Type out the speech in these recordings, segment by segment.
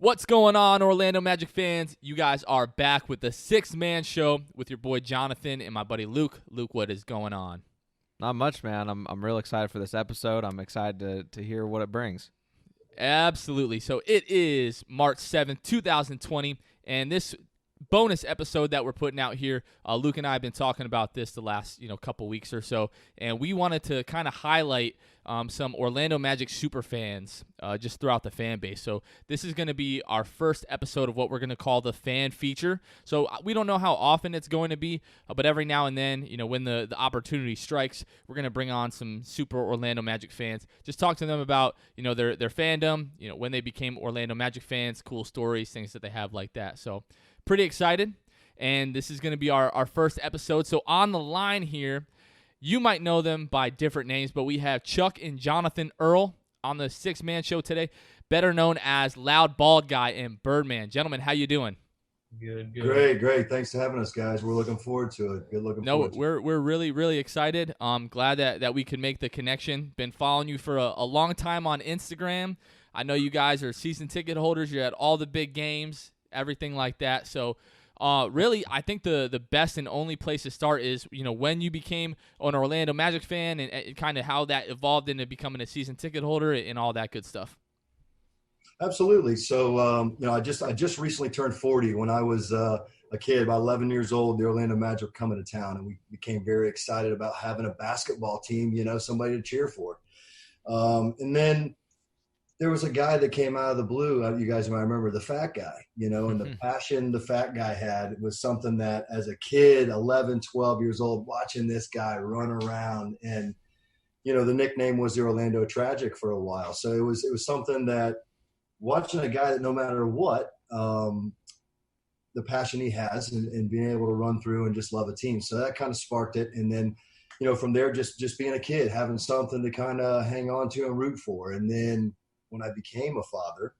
What's going on, Orlando Magic fans? You guys are back with the six-man show with your boy Jonathan and my buddy Luke. Luke, what is going on? Not much, man. I'm real excited for this episode. I'm excited to hear what it brings. Absolutely. So it is March 7th, 2020, and this bonus episode that we're putting out here, Luke and I have been talking about this the last couple weeks or so, and we wanted to kind of highlight some Orlando Magic super fans just throughout the fan base. So this is going to be our first episode of what we're going to call the fan feature. So we don't know how often it's going to be, but every now and then, when the opportunity strikes, we're going to bring on some super Orlando Magic fans. Just talk to them about their fandom, when they became Orlando Magic fans, cool stories, things that they have like that. So pretty excited, and this is going to be our first episode. So on the line here, you might know them by different names, but we have Chuck and Jonathan Earle on the six-man show today, better known as Loud Bald Guy and Byrdman. Gentlemen, how you doing? Good. Great. Thanks for having us, guys. We're looking forward to it. We're really, really excited. Glad that we could make the connection. Been following you for a long time on Instagram. I know you guys are season ticket holders. You're at all the big games, everything like that. So really, I think the best and only place to start is, when you became an Orlando Magic fan and kind of how that evolved into becoming a season ticket holder and all that good stuff. Absolutely. So, I just recently turned 40. When I was a kid, about 11 years old, the Orlando Magic were coming to town, and we became very excited about having a basketball team, somebody to cheer for. And then there was a guy that came out of the blue. You guys might remember the fat guy, and the passion the fat guy had was something that as a kid, 11, 12 years old, watching this guy run around, and, the nickname was the Orlando Tragic for a while. So it was something that watching a guy that no matter what, the passion he has and being able to run through and just love a team. So that kind of sparked it. And then, from there, just being a kid, having something to kind of hang on to and root for. And then when I became a father,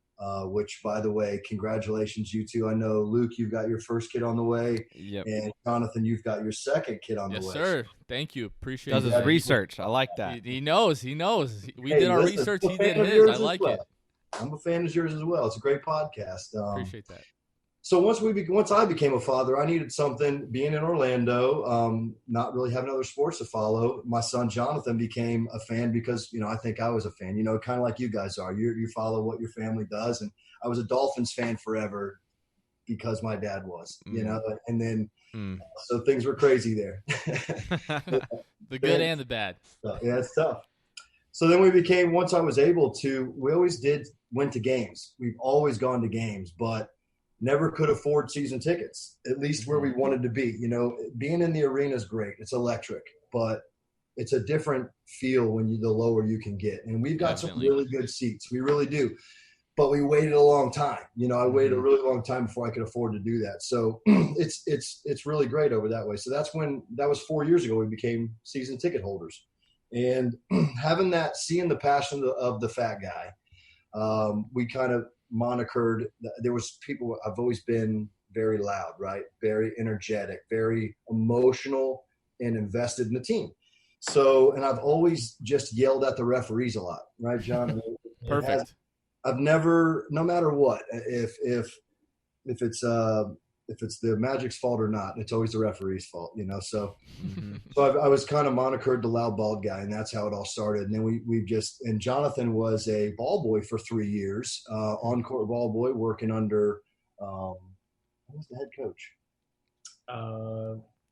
which, by the way, congratulations, you two. I know, Luke, you've got your first kid on the way. Yep. And Jonathan, you've got your second kid on the way. Yes, sir. Thank you. Appreciate it. Does his research. I like that. He knows. We did our research. He did his. I like it. I'm a fan of yours as well. It's a great podcast. Appreciate that. So once I became a father, I needed something. Being in Orlando, not really having other sports to follow. My son Jonathan became a fan because I think I was a fan. Kind of like you guys are. You follow what your family does, and I was a Dolphins fan forever because my dad was. And then so things were crazy there. The good and the bad. Yeah, it's tough. So then once I was able to, we always went to games. We've always gone to games, but never could afford season tickets, at least where we wanted to be. Being in the arena is great. It's electric, but it's a different feel the lower you can get. And we've got some really good seats. We really do. But we waited a long time. I waited a really long time before I could afford to do that. So it's really great over that way. So that was 4 years ago, we became season ticket holders. And seeing the passion of the fat guy, we kind of monikered. There was people. I've always been very loud, right? Very energetic, very emotional, and invested in the team. So, and I've always just yelled at the referees a lot, right, John? Perfect. I've never, no matter what, if it's the Magic's fault or not, it's always the referee's fault, So, so I was kind of monikered the Loud Bald Guy, and that's how it all started. And then and Jonathan was a ball boy for 3 years, on-court ball boy, working under, what was the head coach?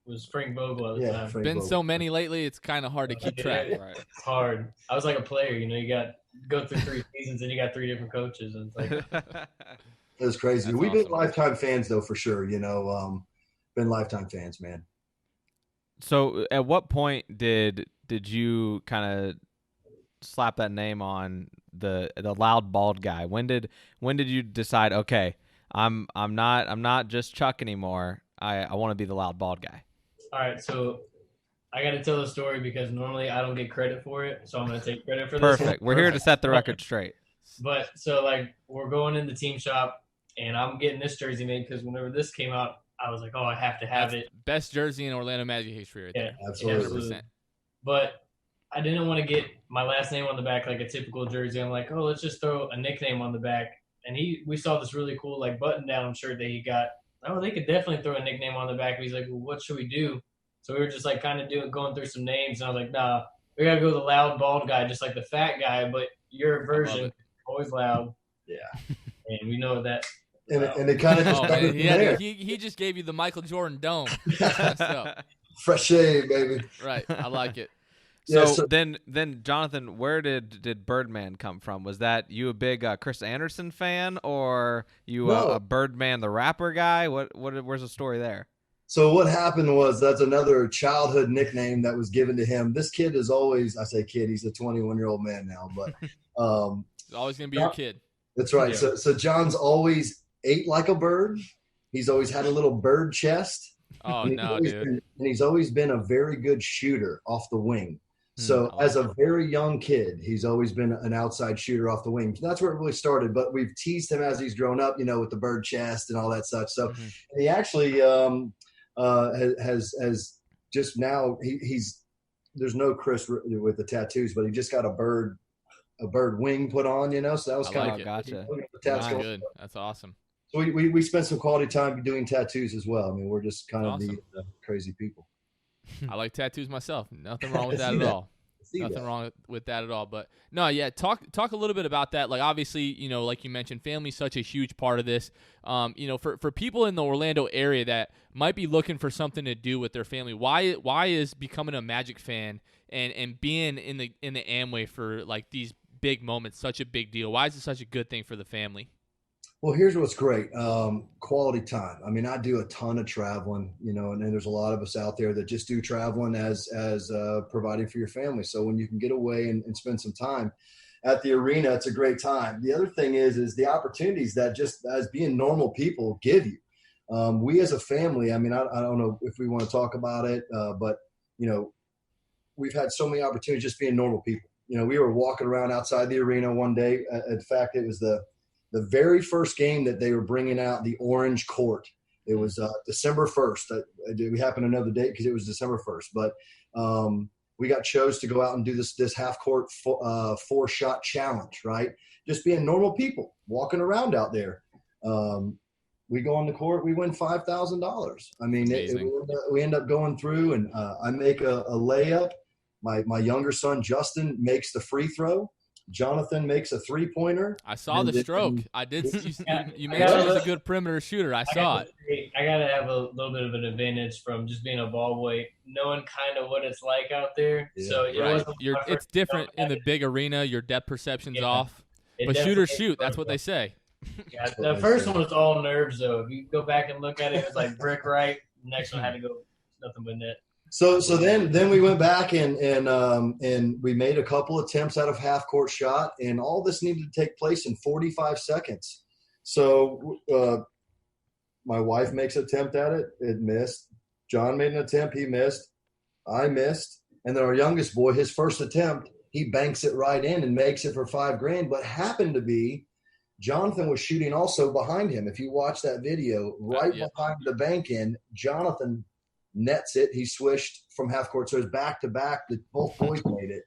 It was Frank Vogel at the time. Been Vogel. So many lately, it's kind of hard to keep track. Right. It's hard. I was like a player, you go through 3 seasons and you got 3 different coaches, and it's like. It was crazy. That's We've awesome. been lifetime fans, though, for sure. Been lifetime fans, man. So, at what point did you kind of slap that name on the Loud Bald Guy? When did you decide? Okay, I'm not just Chuck anymore. I want to be the Loud Bald Guy. All right, so I got to tell the story because normally I don't get credit for it, so I'm going to take credit for this. Perfect. We're here to set the record straight. But so we're going in the team shop. And I'm getting this jersey made because whenever this came out, I was like, oh, I have to have it. Best jersey in Orlando Magic history right there. Absolutely. 100%. But I didn't want to get my last name on the back like a typical jersey. I'm like, oh, let's just throw a nickname on the back. and we saw this really cool like button down shirt that he got. Oh, they could definitely throw a nickname on the back. He's like, well, what should we do? So we were just like kind of going through some names, and I was like, nah, we gotta go with the loud bald guy, just like the fat guy, but your version, always loud. Yeah, and we know that. And it kind of just started from there. He just gave you the Michael Jordan dome. Fresh shave, baby. Right, I like it. So then Jonathan, where did Byrdman come from? Was that you a big Chris Anderson fan, or you a Byrdman the rapper guy? Where's the story there? So what happened was that's another childhood nickname that was given to him. This kid is always, I say kid, he's a 21-year-old man now, but he's always gonna be your kid. That's right. Yeah. So John's always ate like a bird. He's always had a little bird chest. Oh no, dude! And he's always been a very good shooter off the wing. So as a very young kid, he's always been an outside shooter off the wing. That's where it really started. But we've teased him as he's grown up, with the bird chest and all that such. So and he actually has just now he's there's no Chris with the tattoos, but he just got a bird wing put on, So that was kind of gotcha. Good. That's awesome. So we spent some quality time doing tattoos as well. I mean, we're just kind of the crazy people. I like tattoos myself. Nothing wrong with that at all. Nothing wrong with that at all. But no, yeah, talk a little bit about that. Like obviously, like you mentioned, family's such a huge part of this. For people in the Orlando area that might be looking for something to do with their family, why is becoming a Magic fan and being in the Amway for like these big moments such a big deal? Why is it such a good thing for the family? Well, here's what's great. Quality time. I mean, I do a ton of traveling, and there's a lot of us out there that just do traveling as providing for your family. So when you can get away and spend some time at the arena, it's a great time. The other thing is the opportunities that just as being normal people give you. We as a family, I mean, I don't know if we want to talk about it, but, we've had so many opportunities just being normal people. We were walking around outside the arena one day. In fact, it was the very first game that they were bringing out the orange court. It was December 1st. We happen to know the date because it was December 1st. But we got chose to go out and do this half-court 4-shot challenge, right? Just being normal people, walking around out there. We go on the court, we win $5,000. I mean, we end up going through, and I make a layup. My younger son, Justin, makes the free throw. Jonathan makes a 3-pointer. I saw the stroke. I did. You mentioned he was a good perimeter shooter. I saw it. I got to have a little bit of an advantage from just being a ball boy, knowing kind of what it's like out there. Yeah. So it's different in the big arena. Your depth perception's off. But shooters shoot. That's what they say. Yeah, the first one was all nerves, though. If you go back and look at it, it was like brick right. The next one had to go nothing but net. So then we went back and we made a couple attempts out of half court shot, and all this needed to take place in 45 seconds. So my wife makes an attempt at it. It missed. John made an attempt. He missed. I missed. And then our youngest boy, his first attempt, he banks it right in and makes it for $5,000. But happened to be Jonathan was shooting also behind him. If you watch that video, behind the bank in, Jonathan nets it. He swished from half court, so it was back to back. Both boys made it.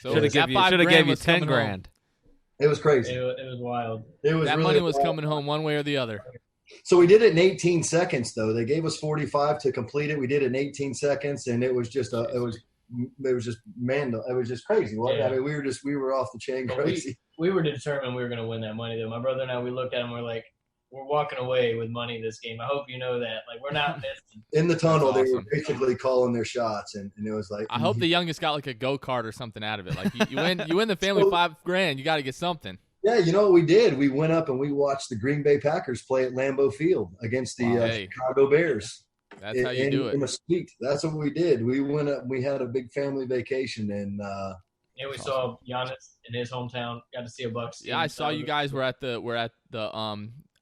So should have gave you $10,000. It was crazy. It was wild. It was that really money was wild. coming home one way or the other. So we did it in 18 seconds, though. They gave us 45 to complete it. We did it in 18 seconds, and it was just it was just crazy. Yeah. I mean, we were off the chain crazy. We were determined we were going to win that money, though. My brother and I, we looked at him, we're like, we're walking away with money this game. I hope you know that. Like, we're not missing. In the tunnel, That's they were awesome. basically calling their shots, and it was like. I hope the youngest got like a go-kart or something out of it. Like you win the family $5,000, you got to get something. Yeah, you know what we did? We went up and we watched the Green Bay Packers play at Lambeau Field against the Chicago Bears. That's how you do it. In a suite. That's what we did. We went up. We had a big family vacation, and we saw Giannis in his hometown. Got to see a Bucks. Yeah, I saw you guys were at the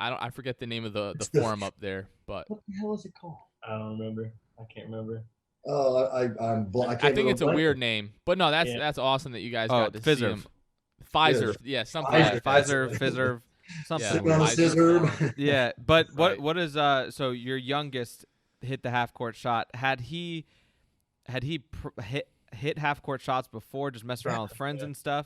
I forget the name of the forum up there, but what the hell is it called? I don't remember. I can't remember. Oh, I think it's a weird name, but no, that's awesome that you guys got to see him. Pfizer, yeah, something. Pfizer, Fizzer, something. Yeah, yeah, but what is so your youngest hit the half court shot? Had he hit half court shots before, just messing around with friends and stuff?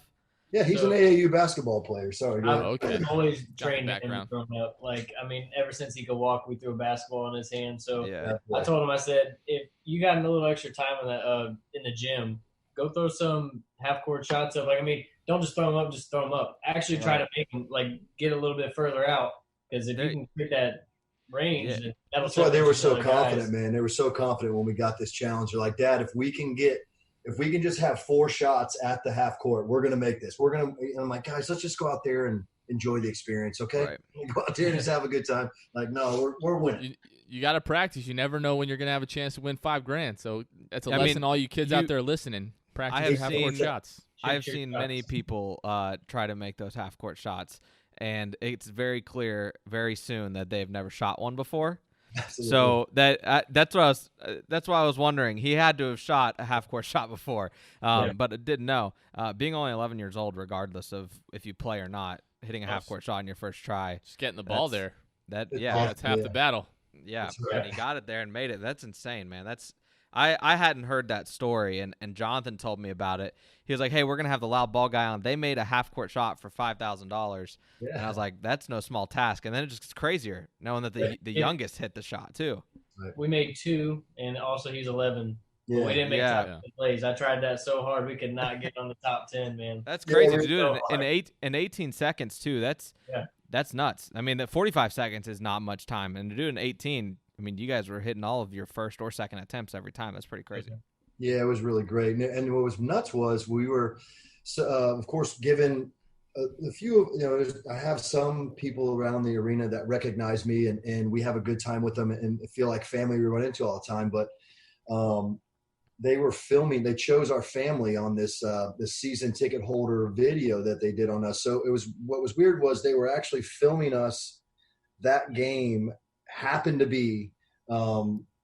Yeah, he's an AAU basketball player. Sorry. Go ahead. okay. I've always Got the trained him background. growing up. Like, I mean, ever since he could walk, we threw a basketball in his hand. So Yeah. I told him, I said, if you got a little extra time in the gym, go throw some half-court shots up. Like, I mean, don't just throw them up, just throw them up. Actually try to make them, like, get a little bit further out. Because if you can get that range, then that'll That's why they were so other confident, guys. man. They were so confident when we got this challenge. They're like, Dad, if we can just have 4 shots at the half court, we're going to make this. And I'm like, guys, let's just go out there and enjoy the experience, okay? Right. Go out there and just have a good time. Like, no, we're winning. You got to practice. You never know when you're going to have a chance to win $5,000. So that's a I lesson mean, all you kids out there listening. Practice I have half-court seen- shots. I've seen many people try to make those half-court shots, and it's very clear very soon that they've never shot one before. Absolutely. So that's why I was wondering. He had to have shot a half-court shot before, but I didn't know. Being only 11 years old, regardless of if you play or not, hitting a half-court shot in your first try. Just getting the ball there. That's half the battle. Yeah, That's right. and he got it there and made it. That's insane, man. I hadn't heard that story, and Jonathan told me about it. He was like, hey, we're going to have the loud ball guy on. They made a half-court shot for $5,000. Yeah. And I was like, that's no small task. And then it just gets crazier, knowing that the youngest hit the shot, too. We made 2, and also he's 11. Yeah. But we didn't make top Yeah. 10 plays. I tried that so hard we could not get on the top 10, man. That's crazy Yeah, to do so it in 18 seconds, too. That's nuts. I mean, the 45 seconds is not much time. And to do it in 18, I mean, you guys were hitting all of your first or second attempts every time. That's pretty crazy. Yeah, it was really great. And what was nuts was we were, of course, given a few, I have some people around the arena that recognize me and we have a good time with them and feel like family we run into all the time. But they were filming, they chose our family on this season ticket holder video that they did on us. So what was weird was they were actually filming us. That game happened to be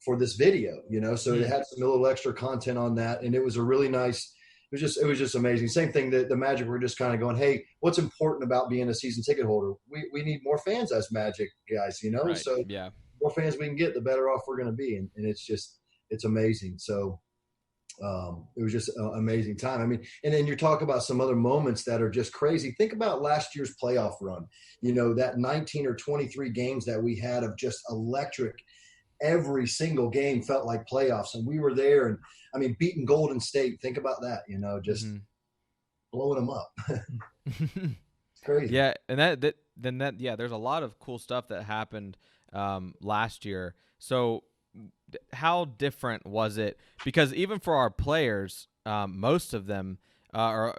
for this video, so it had some little extra content on that. And it was a really nice, it was just amazing. Same thing that the Magic were just kind of going, hey, what's important about being a season ticket holder? We need more fans as Magic guys, Right. So Yeah. more fans we can get, the better off we're going to be. And it's amazing. So it was just an amazing time. I mean, and then you talk about some other moments that are just crazy. Think about last year's playoff run, that 19 or 23 games that we had of just electric. Every single game felt like playoffs, and we were there. And I mean, beating Golden State. Think about that, just blowing them up. It's crazy. Yeah, and there's a lot of cool stuff that happened last year. So how different was it? Because even for our players, most of them, no,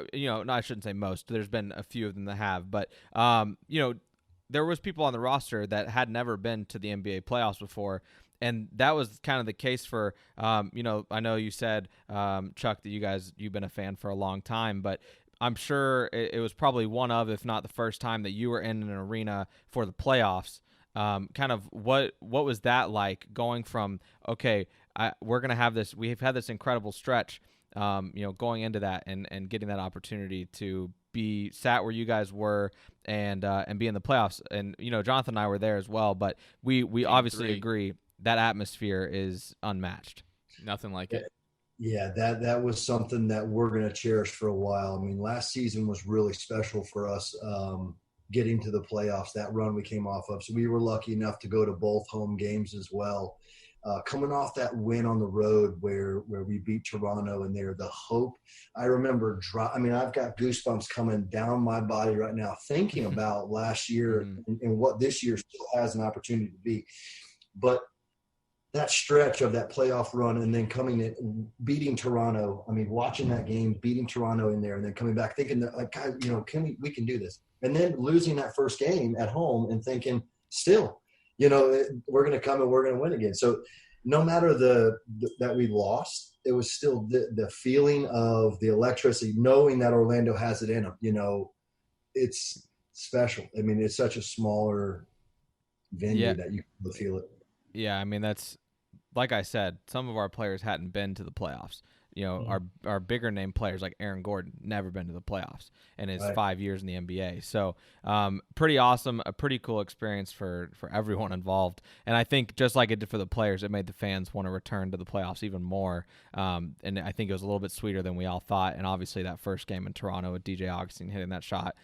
I shouldn't say most. There's been a few of them that have, but there was people on the roster that had never been to the NBA playoffs before. And that was kind of the case for, I know you said, Chuck, that you've been a fan for a long time, but I'm sure it was probably one of, if not the first time that you were in an arena for the playoffs. Kind of what was that like going from, okay, we're going to have this, we've had this incredible stretch, going into that and getting that opportunity to be sat where you guys were and be in the playoffs. And, Jonathan and I were there as well, but we obviously agree that atmosphere is unmatched. Nothing like it. Yeah, that was something that we're going to cherish for a while. I mean, last season was really special for us, getting to the playoffs, that run we came off of. So we were lucky enough to go to both home games as well. Coming off that win on the road where we beat Toronto and there, the hope. I remember, I've got goosebumps coming down my body right now thinking about last year and what this year still has an opportunity to be. But that stretch of that playoff run and then coming in, beating Toronto. I mean, watching that game, beating Toronto in there, and then coming back thinking that, like, God, we can do this. And then losing that first game at home and thinking, still, we're going to come and we're going to win again. So no matter that we lost, it was still the feeling of the electricity, knowing that Orlando has it in them. It's special. I mean, it's such a smaller venue that you can feel it. Yeah, I mean, that's like I said, some of our players hadn't been to the playoffs. our bigger name players like Aaron Gordon never been to the playoffs in his 5 years in the NBA. So pretty awesome, a pretty cool experience for everyone involved. And I think just like it did for the players, it made the fans want to return to the playoffs even more. And I think it was a little bit sweeter than we all thought. And obviously that first game in Toronto with DJ Augustine hitting that shot,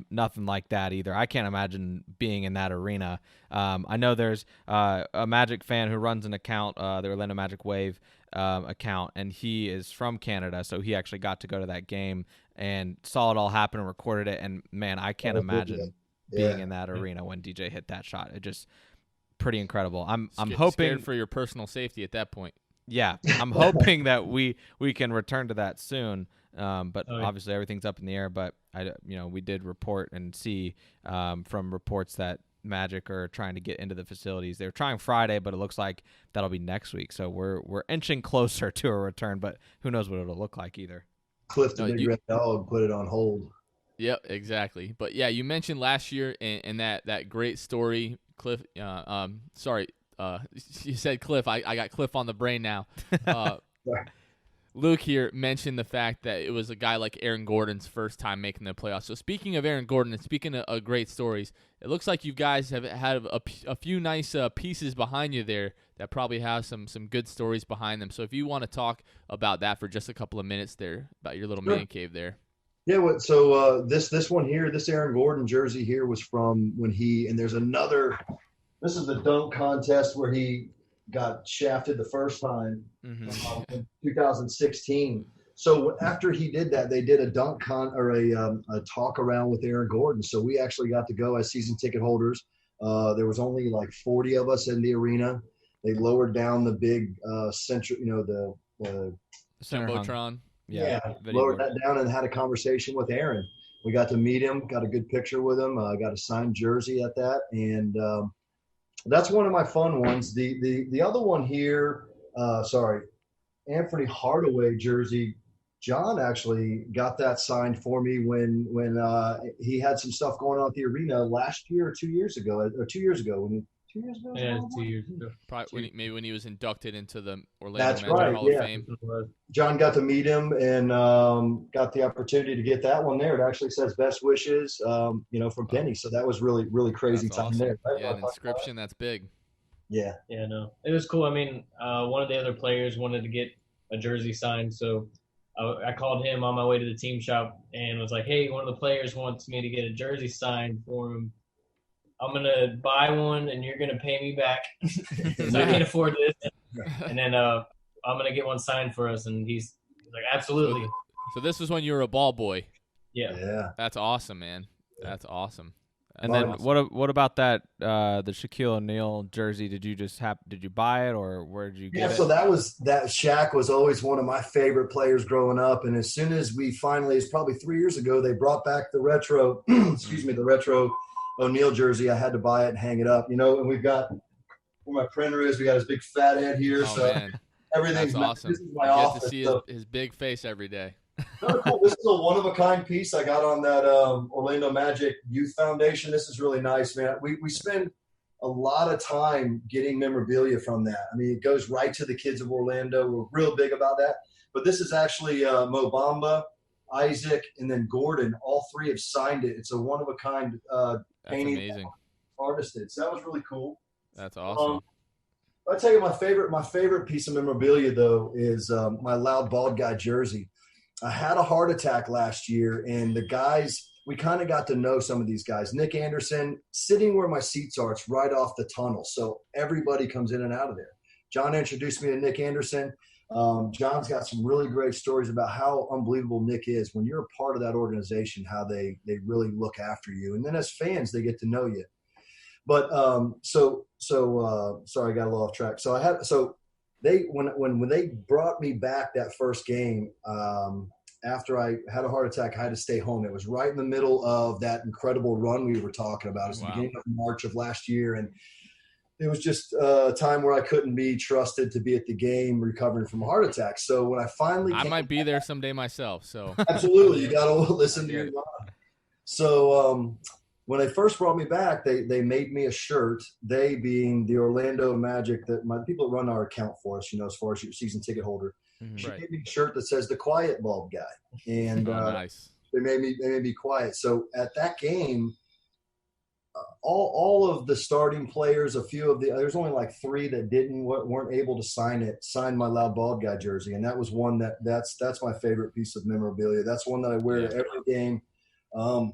nothing like that either. I can't imagine being in that arena. I know there's a Magic fan who runs an account, the Orlando Magic Wave account, and he is from Canada, so he actually got to go to that game and saw it all happen and recorded it. And man, I can't imagine being in that arena when DJ hit that shot. It just pretty incredible. I'm hoping scared for your personal safety at that point. Yeah, I'm hoping that we can return to that soon. But obviously everything's up in the air. But we did report and see from reports that Magic are trying to get into the facilities. They're trying Friday, but it looks like that'll be next week. So we're inching closer to a return, but who knows what it'll look like either. Cliff the Big Red Dog put it on hold. Yep, exactly. But yeah, you mentioned last year and that great story, Cliff. Sorry, you said Cliff. I got Cliff on the brain now. Luke here mentioned the fact that it was a guy like Aaron Gordon's first time making the playoffs. So speaking of Aaron Gordon and speaking of great stories, it looks like you guys have had a few nice pieces behind you there that probably have some good stories behind them. So if you want to talk about that for just a couple of minutes there, about your little man cave there. Yeah, so this one here, this Aaron Gordon jersey here was from when and there's another, this is the dunk contest where he got shafted the first time in 2016. So after he did that, they did a dunk a talk around with Aaron Gordon. So we actually got to go as season ticket holders. There was only like 40 of us in the arena. They lowered down the big central, the Jumbotron. Yeah, lowered that down and had a conversation with Aaron. We got to meet him, got a good picture with him, got a signed jersey at that, and that's one of my fun ones. The other one here, Anthony Hardaway jersey. John actually got that signed for me when he had some stuff going on at the arena last year or 2 years ago. 2 years ago. 2 years ago? Yeah, 2 years ago. Probably when he was inducted into the Orlando Magic Hall of Fame. John got to meet him and got the opportunity to get that one there. It actually says best wishes, from Penny. So that was really, really crazy time awesome. there. Right? Yeah, an inscription, that's big. Yeah. Yeah, no. It was cool. I mean, one of the other players wanted to get a jersey signed, so I called him on my way to the team shop and was like, hey, one of the players wants me to get a jersey signed for him. I'm going to buy one and you're going to pay me back because I can't afford this. And then I'm going to get one signed for us. And he's like, absolutely. So this was when you were a ball boy. Yeah. That's awesome, man. That's awesome. And then what about that the Shaquille O'Neal jersey? Did you buy it or where did you get it? So that Shaq was always one of my favorite players growing up. And as soon as we finally, it's probably 3 years ago, they brought back the retro, the retro O'Neal jersey. I had to buy it and hang it up, and we've got where my printer is. We got his big fat head here. Oh, so man. everything's That's awesome. This is my you office. get to see his big face every day. Cool. This is a one-of-a-kind piece I got on that Orlando Magic Youth Foundation. This is really nice, man. We spend a lot of time getting memorabilia from that. I mean, it goes right to the kids of Orlando. We're real big about that. But this is actually Mo Bamba, Isaac, and then Gordon. All three have signed it. It's a one-of-a-kind painting. That's amazing. Artist did. So that was really cool. That's awesome. I'll tell you my favorite piece of memorabilia, though, is my Loud Bald Guy jersey. I had a heart attack last year, and the guys, we kind of got to know some of these guys. Nick Anderson, sitting where my seats are, it's right off the tunnel, so everybody comes in and out of there. John introduced me to Nick Anderson. John's got some really great stories about how unbelievable Nick is when you're a part of that organization, how they really look after you. And then as fans, they get to know you. But sorry, I got a little off track. When they brought me back that first game, after I had a heart attack, I had to stay home. It was right in the middle of that incredible run we were talking about. It was the beginning of March of last year, and it was just a time where I couldn't be trusted to be at the game recovering from a heart attack. So when I finally I might be there someday myself. So absolutely, you got to listen to your mind. So when they first brought me back, they made me a shirt. They being the Orlando Magic, that my people run our account for us, as far as your season ticket holder. She Right. gave me a shirt that says the quiet bald guy. And Nice. they made me be quiet. So at that game, all of the starting players, a few of there's only like 3 that weren't able to sign my loud bald guy jersey, and that was one that's my favorite piece of memorabilia. That's one that I wear to every game, and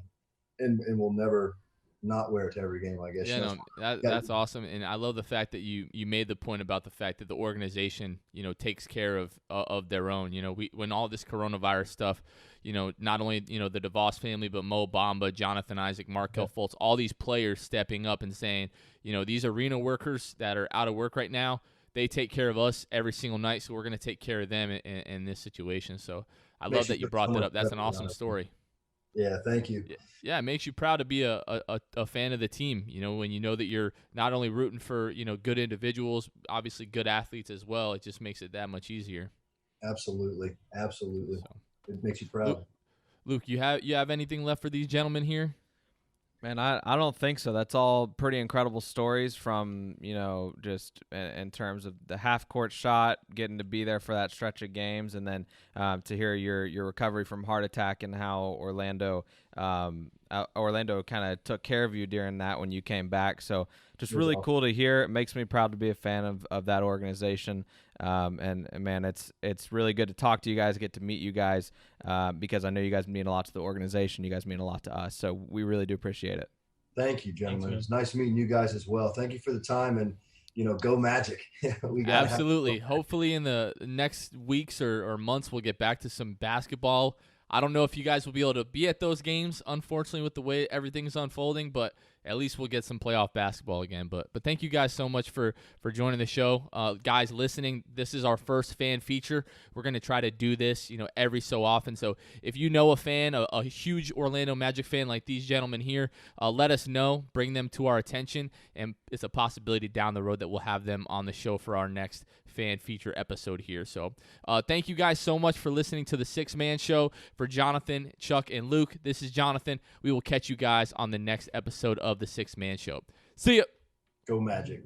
will never not wear it to every game, I guess. Yeah, no, that's awesome, and I love the fact that you made the point about the fact that the organization, takes care of their own. When all this coronavirus stuff, not only the DeVos family, but Mo Bamba, Jonathan Isaac, Markel Fultz, all these players stepping up and saying, these arena workers that are out of work right now, they take care of us every single night, so we're going to take care of them in this situation. So I love that you brought that up. That's an awesome story. Yeah, thank you. Yeah, it makes you proud to be a fan of the team, when you know that you're not only rooting for, good individuals, obviously good athletes as well. It just makes it that much easier. Absolutely. So, It makes you proud. Luke, you have anything left for these gentlemen here? Man, I don't think so. That's all pretty incredible stories from, just in terms of the half-court shot, getting to be there for that stretch of games, and then to hear your recovery from heart attack and how Orlando kind of took care of you during that when you came back. So just really cool to hear. It makes me proud to be a fan of that organization. And man, it's really good to talk to you guys, get to meet you guys, because I know you guys mean a lot to the organization. You guys mean a lot to us. So we really do appreciate it. Thank you, gentlemen. It's nice meeting you guys as well. Thank you for the time, and go Magic. Absolutely. Hopefully in the next weeks or months, we'll get back to some basketball. I don't know if you guys will be able to be at those games, unfortunately, with the way everything's unfolding, but at least we'll get some playoff basketball again. But thank you guys so much for joining the show. Guys listening, this is our first fan feature. We're going to try to do this, every so often. So if you know a fan, a huge Orlando Magic fan like these gentlemen here, let us know, bring them to our attention, and it's a possibility down the road that we'll have them on the show for our next fan feature episode here. So thank you guys so much for listening to the Six Man Show. For Jonathan, Chuck, and Luke, this is Jonathan. We will catch you guys on the next episode of the Six Man Show. See ya. Go Magic.